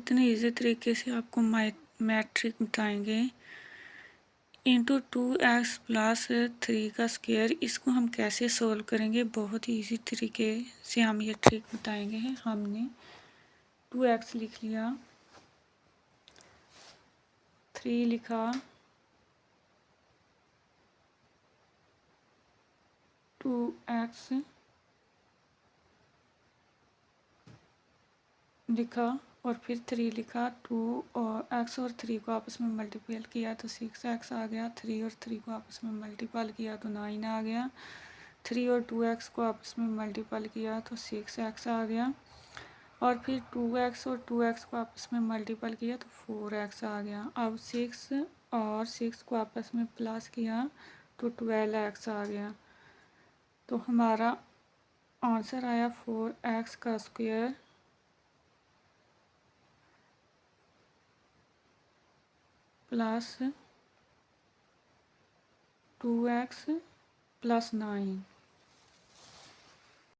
कितने इजी तरीके से आपको मैट्रिक बताएंगे। इंटू 2x प्लस 3 का स्क्वायर, इसको हम कैसे सोल्व करेंगे, बहुत ही इजी तरीके से हम ये ट्रिक बताएंगे। हमने 2x लिख लिया, 3 लिखा, 2x लिखा और फिर 3 लिखा। 2 और x और 3 को आपस में मल्टीपल किया तो 6x आ गया। 3 और 3 को आपस में मल्टीपल किया तो 9 आ गया। 3 और 2x को आपस में मल्टीपल किया तो 6x आ गया। और फिर 2x और 2x को आपस में मल्टीपल किया तो 4x आ गया। अब 6 और 6 को आपस में प्लस किया तो 12x आ गया। तो हमारा आंसर आया 4x का स्क्वायर प्लस 2x प्लस 9।